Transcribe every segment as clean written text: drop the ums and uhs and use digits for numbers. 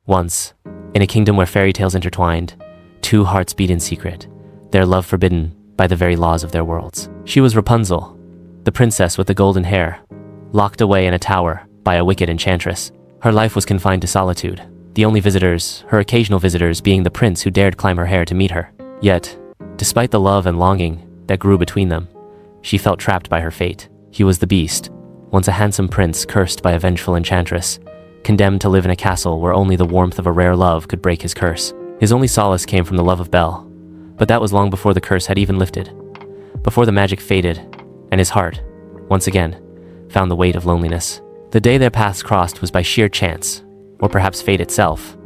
Once, in a kingdom where fairy tales intertwined, two hearts beat in secret, their love forbidden by the very laws of their worlds. She was Rapunzel, the princess with the golden hair, locked away in a tower by a wicked enchantress. Her life was confined to solitude, the only visitors, her occasional visitors, being the prince who dared climb her hair to meet her. Yet, despite the love and longing that grew between them, she felt trapped by her fate. He was the Beast, once a handsome prince cursed by a vengeful enchantress, condemned to live in a castle where only the warmth of a rare love could break his curse. His only solace came from the love of Belle, but that was long before the curse had even lifted, before the magic faded, and his heart, once again, found the weight of loneliness. The day their paths crossed was by sheer chance, or perhaps fate itself,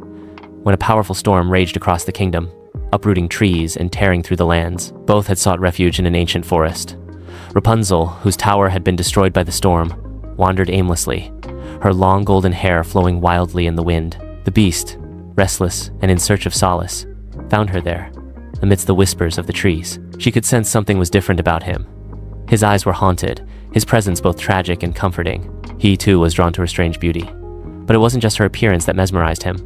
when a powerful storm raged across the kingdom, uprooting trees and tearing through the lands. Both had sought refuge in an ancient forest. Rapunzel, whose tower had been destroyed by the storm, wandered aimlessly, her long golden hair flowing wildly in the wind. The Beast, restless and in search of solace, found her there, amidst the whispers of the trees. She could sense something was different about him. His eyes were haunted, his presence both tragic and comforting. He, too, was drawn to her strange beauty. But it wasn't just her appearance that mesmerized him.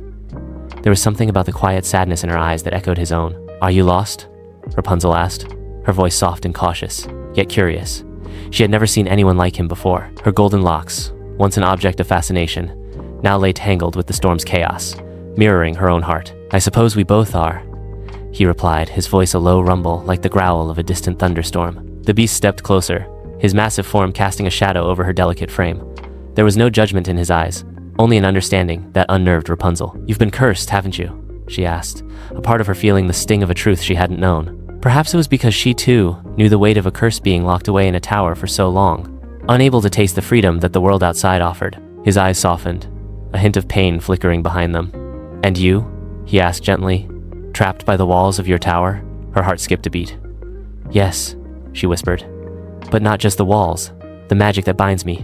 There was something about the quiet sadness in her eyes that echoed his own. "Are you lost?" Rapunzel asked, her voice soft and cautious, yet curious. She had never seen anyone like him before. Her golden locks, once an object of fascination, now lay tangled with the storm's chaos, mirroring her own heart. "I suppose we both are," he replied, his voice a low rumble like the growl of a distant thunderstorm. The Beast stepped closer, his massive form casting a shadow over her delicate frame. There was no judgment in his eyes, only an understanding that unnerved Rapunzel. "You've been cursed, haven't you?" she asked, a part of her feeling the sting of a truth she hadn't known. Perhaps it was because she, too, knew the weight of a curse being locked away in a tower for so long, unable to taste the freedom that the world outside offered. His eyes softened, a hint of pain flickering behind them. "And you?" he asked gently, "trapped by the walls of your tower?" Her heart skipped a beat. "Yes," she whispered, "but not just the walls, the magic that binds me.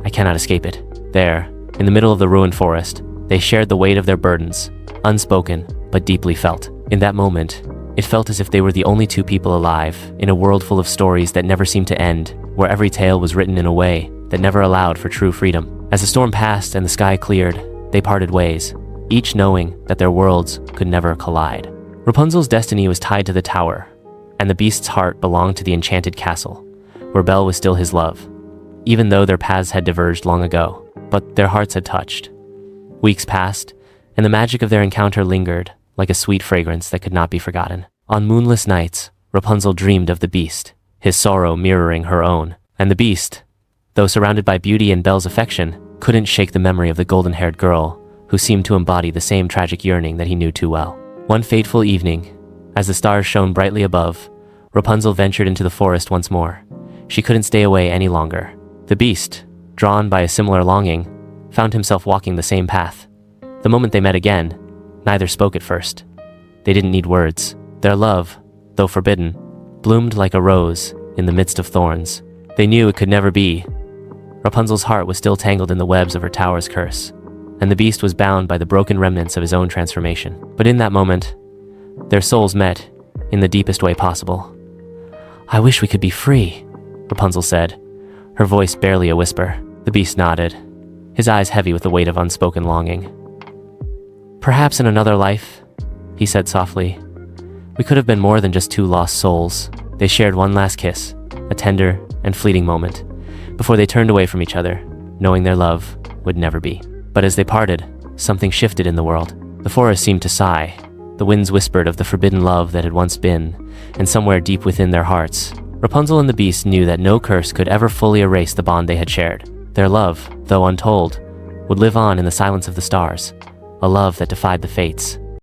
I cannot escape it." There, in the middle of the ruined forest, they shared the weight of their burdens, unspoken but deeply felt. In that moment, it felt as if they were the only two people alive, in a world full of stories that never seemed to end, where every tale was written in a way that never allowed for true freedom. As the storm passed and the sky cleared, they parted ways, each knowing that their worlds could never collide. Rapunzel's destiny was tied to the tower, and the Beast's heart belonged to the enchanted castle, where Belle was still his love, even though their paths had diverged long ago. But their hearts had touched. Weeks passed, and the magic of their encounter lingered, like a sweet fragrance that could not be forgotten. On moonless nights, Rapunzel dreamed of the Beast, his sorrow mirroring her own. And the Beast, though surrounded by beauty and Belle's affection, couldn't shake the memory of the golden-haired girl, who seemed to embody the same tragic yearning that he knew too well. One fateful evening, as the stars shone brightly above, Rapunzel ventured into the forest once more. She couldn't stay away any longer. The Beast, drawn by a similar longing, found himself walking the same path. The moment they met again, neither spoke at first. They didn't need words. Their love, though forbidden, bloomed like a rose in the midst of thorns. They knew it could never be. Rapunzel's heart was still tangled in the webs of her tower's curse, and the Beast was bound by the broken remnants of his own transformation. But in that moment, their souls met in the deepest way possible. "I wish we could be free," Rapunzel said, her voice barely a whisper. The Beast nodded, his eyes heavy with the weight of unspoken longing. "Perhaps in another life," he said softly, "we could have been more than just two lost souls." They shared one last kiss, a tender and fleeting moment, before they turned away from each other, knowing their love would never be. But as they parted, something shifted in the world. The forest seemed to sigh. The winds whispered of the forbidden love that had once been, and somewhere deep within their hearts, Rapunzel and the Beast knew that no curse could ever fully erase the bond they had shared. Their love, though untold, would live on in the silence of the stars, a love that defied the fates.